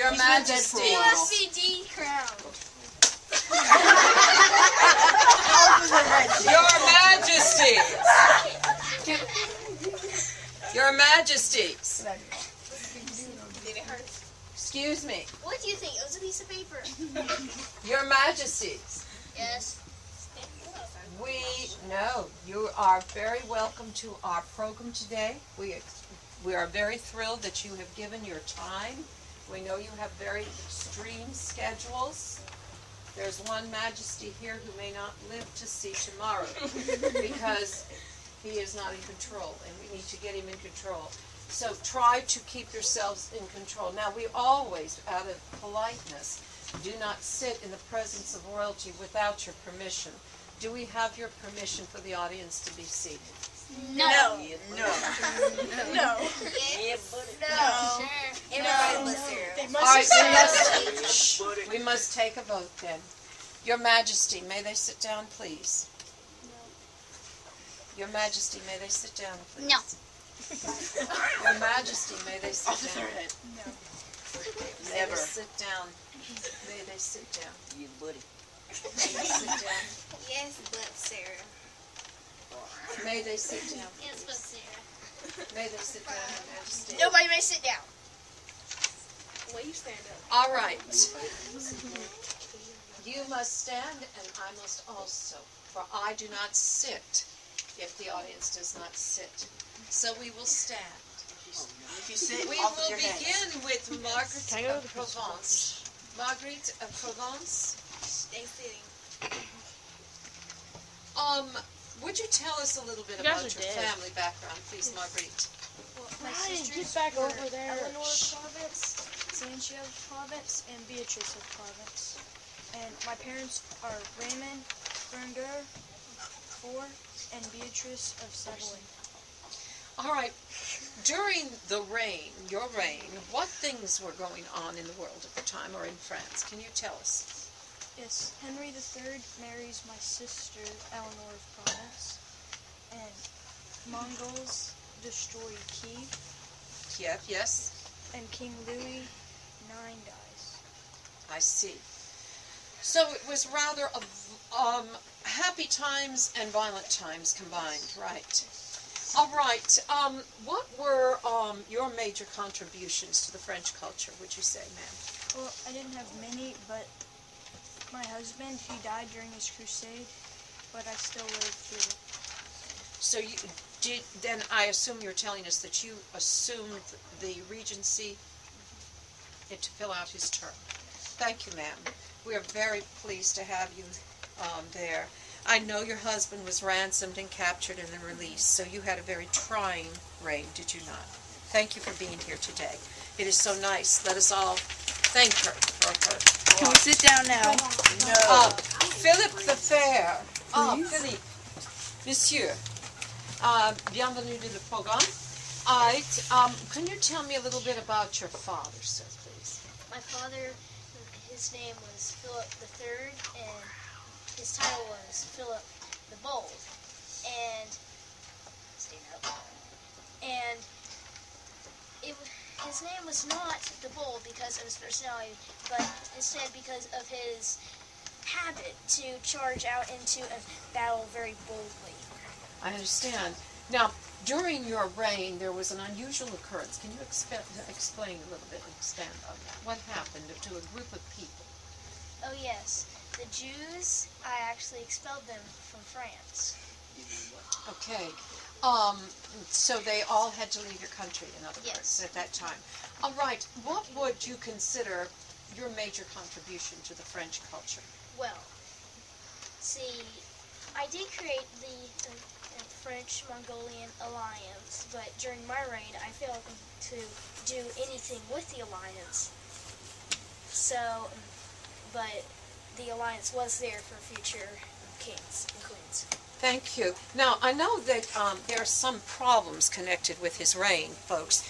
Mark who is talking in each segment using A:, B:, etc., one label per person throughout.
A: Your Majesty.
B: USVD crown.
A: Your Majesties. Your Majesties.
B: Did it hurt?
A: Excuse me.
B: What do you think? It was a piece of paper.
A: Your Majesties.
B: Yes.
A: You are very welcome to our program today. We are very thrilled that you have given your time. We know you have very extreme schedules. There's one Majesty here who may not live to see tomorrow because he is not in control, and we need to get him in control. So try to keep yourselves in control. Now, we always, out of politeness, do not sit in the presence of royalty without your permission. Do we have your permission for the audience to be seated?
B: No.
C: No.
B: No.
C: Yeah, buddy.
B: No.
C: Everybody but Sarah.
A: All right, we must take a vote then. Your Majesty, may they sit down, please? Your Majesty, may they sit down, please?
B: No.
A: Your Majesty, may they sit down?
C: No.
A: May
C: Never.
A: they sit down? May they sit down?
C: You buddy.
A: May they sit down?
B: Yes, but Sarah.
A: May they sit down?
B: Yes, but Sarah.
A: May they sit down, Your Majesty?
B: Nobody may sit down. Well, you stand up.
A: All right. You must stand, and I must also, for I do not sit if the audience does not sit. So we will stand.
C: If you sit,
A: We
C: off
A: will
C: with your hands.
A: begin with Margaret of Provence. Marguerite of Provence.
B: Stay sitting.
A: Would you tell us a little bit
D: You guys
A: about
D: are
A: your
D: dead.
A: family background, please, Marguerite?
B: Well, my
D: Ryan,
B: sisters
D: get back
B: were
D: over there.
B: Eleanor of Provence, Sancho of Provence, and Beatrice of Provence. And my parents are Raymond Berenguer IV and Beatrice of Savoy.
A: All right. During your reign, what things were going on in the world at the time or in France? Can you tell us?
B: Yes, Henry III marries my sister Eleanor of Provence, and Mongols destroy Kiev,
A: Kiev, yes.
B: and King Louis IX dies.
A: I see. So it was rather happy times and violent times combined, right? All right. What were your major contributions to the French culture, would you say, ma'am?
B: Well, I didn't have many, but my husband, he died during his crusade, but I still lived through it.
A: So you did. Then I assume you're telling us that you assumed the regency to fill out his term. Thank you, ma'am. We are very pleased to have you there. I know your husband was ransomed and captured and then released, so you had a very trying reign, did you not? Thank you for being here today. It is so nice. Let us all thank her for her.
C: Can we sit down now? No.
A: Philippe the Fair. Philippe. Monsieur, bienvenue to the programme. All right, can you tell me a little bit about your father, sir, please?
B: My father, his name was Philip III, and his title was Philip the Bold. And his name was not the Bold because of his personality, but instead because of his habit to charge out into a battle very boldly.
A: I understand. Now, during your reign, there was an unusual occurrence. Can you explain a little bit and expand on that? What happened to a group of people?
B: Oh yes, the Jews, I actually expelled them from France.
A: Okay. So they all had to leave your country, in other words,
B: Yes.
A: at that time. All right. What would you consider your major contribution to the French culture?
B: Well, see, I did create the French-Mongolian alliance, but during my reign, I failed to do anything with the alliance. So, but the alliance was there for future kings and queens.
A: Thank you. Now, I know that there are some problems connected with his reign, folks.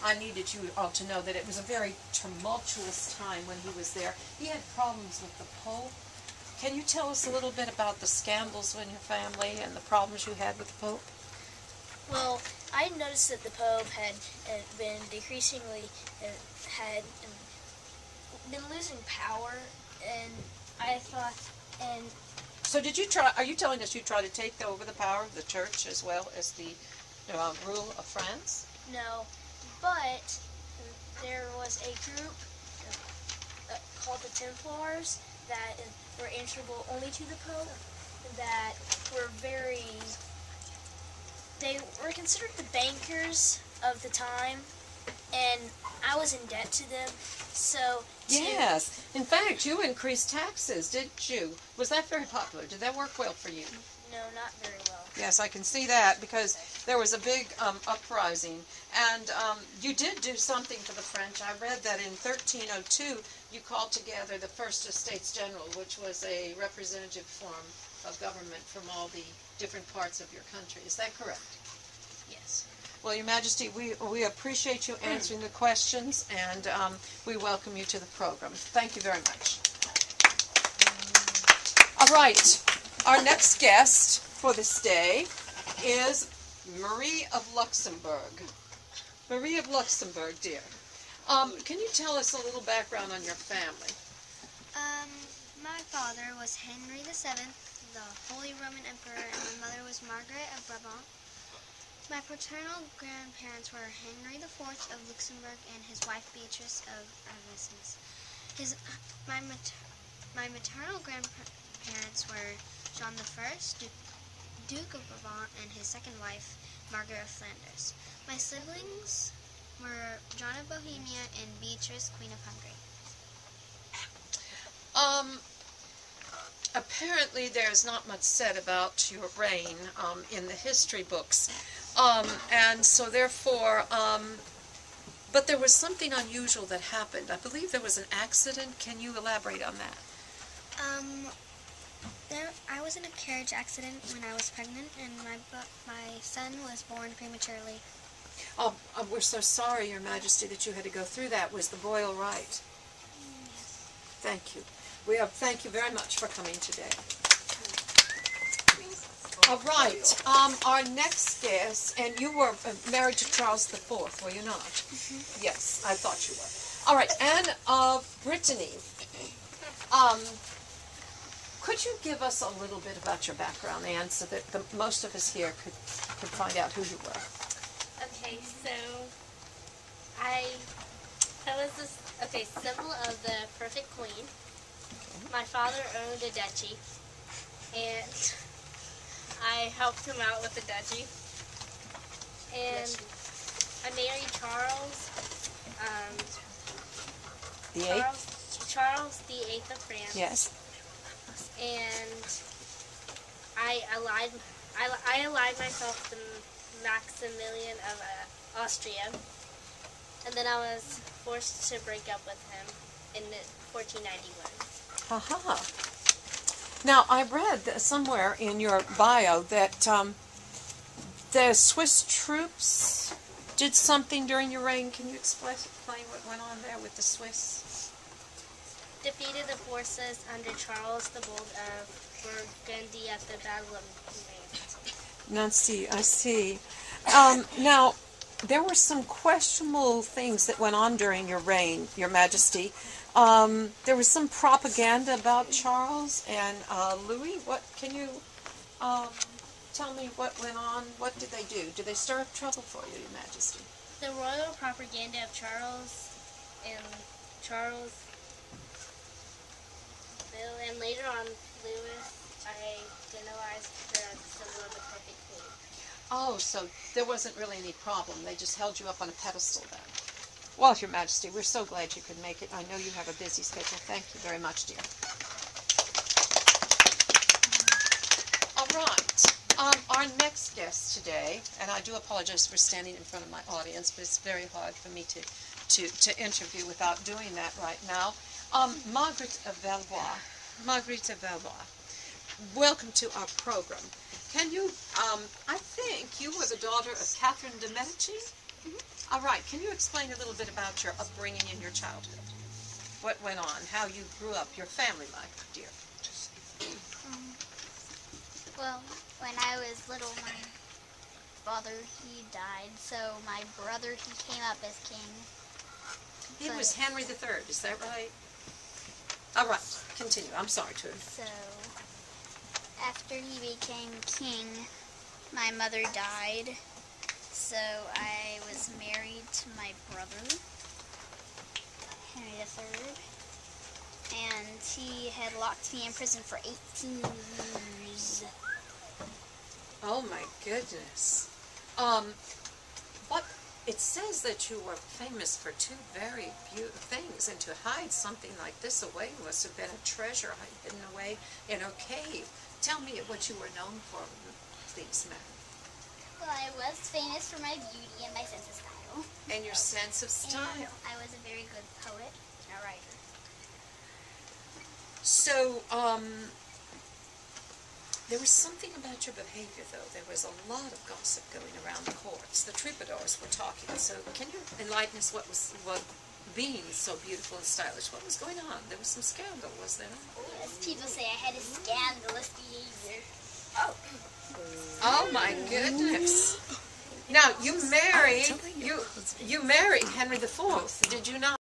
A: I needed you all to know that it was a very tumultuous time when he was there. He had problems with the Pope. Can you tell us a little bit about the scandals in your family and the problems you had with the Pope?
B: Well, I noticed that the Pope had been decreasingly had been losing power, and I thought, and
A: So are you telling us you tried to take over the power of the church as well as the rule of France?
B: no, but there was a group called the Templars that were answerable only to the Pope, that were they were considered the bankers of the time, and I was in debt to them, so
A: Yes. In fact, you increased taxes, didn't you? Was that very popular? Did that work well for you?
B: no, not very well.
A: Yes, I can see that because there was a big uprising. And you did do something for the French. I read that in 1302 you called together the First Estates General, which was a representative form of government from all the different parts of your country. Is that correct?
B: Yes.
A: Well, Your Majesty, we appreciate you answering the questions, and we welcome you to the program. Thank you very much. All right. Our next guest for this day is Marie of Luxembourg. Marie of Luxembourg, dear. Can you tell us a little background on your family?
D: My father was Henry VII, the Holy Roman Emperor, and my mother was Margaret of Brabant. My paternal grandparents were Henry IV of Luxembourg and his wife Beatrice of Avesnes. My maternal grandparents were John I, Duke of Brabant, and his second wife, Margaret of Flanders. My siblings were John of Bohemia and Beatrice, Queen of Hungary.
A: Apparently there's not much said about your reign in the history books. And so therefore, but there was something unusual that happened. I believe there was an accident. Can you elaborate on that?
D: I was in a carriage accident when I was pregnant, and my son was born prematurely.
A: Oh, we're so sorry, Your Majesty, that you had to go through that. Was the boy all right?
D: Yes.
A: Thank you. Thank you very much for coming today. All right. Our next guest, and you were married to Charles IV, were you not? Mm-hmm. Yes, I thought you were. All right, Anne of Brittany. Could you give us a little bit about your background, Anne, so that most of us here could find out who you were?
E: Okay, so I was this symbol of the perfect queen. My father owned a duchy, and I helped him out with the duchy. And I married Charles, Charles the VIII of France.
A: Yes.
E: And I allied myself with Maximilian of Austria, and then I was forced to break up with him in 1491.
A: Aha. Now, I read somewhere in your bio that the Swiss troops did something during your reign. Can you explain what went on there with the Swiss?
E: Defeated the forces under Charles the Bold of Burgundy at the Battle of Nancy.
A: I see. Now, there were some questionable things that went on during your reign, Your Majesty. There was some propaganda about Charles and Louis. What can you tell me what went on? What did they do? Did they stir up trouble for you, Your Majesty?
E: The royal propaganda of Charles, and later on Louis, identified her as the symbol of the perfect queen.
A: Oh, so there wasn't really any problem. They just held you up on a pedestal then. Well, Your Majesty, we're so glad you could make it. I know you have a busy schedule. Thank you very much, dear. All right. Our next guest today, and I do apologize for standing in front of my audience, but it's very hard for me to interview without doing that right now. Margaret of Valois. Margaret of Valois. Welcome to our program. Can you, I think you were the daughter of Catherine de Medici? Mm-hmm. All right. Can you explain a little bit about your upbringing in your childhood? What went on? How you grew up? Your family life, dear?
D: Well, when I was little, my father, he died, so my brother, he came up as king.
A: He was Henry III, is that right? All right, continue. I'm sorry, Tootie.
F: So, after he became king, my mother died. So I was married to my brother, Henry III. And he had locked me in prison for 18 years.
A: Oh my goodness. What it says that you were famous for two very beautiful things, and to hide something like this away must have been a treasure hidden away in a cave. Tell me what you were known for, please, ma'am.
F: Well, I was famous for my beauty and my sense of style.
A: And your sense of style.
F: And I was a very good poet and a writer.
A: So, there was something about your behavior, though. There was a lot of gossip going around the courts. The troubadours were talking. So, can you enlighten us what being so beautiful and stylish, what was going on? There was some scandal, was there not?
F: Yes, people say I had a scandalous behavior.
A: Oh my goodness! Now you married Henry IV, did you not?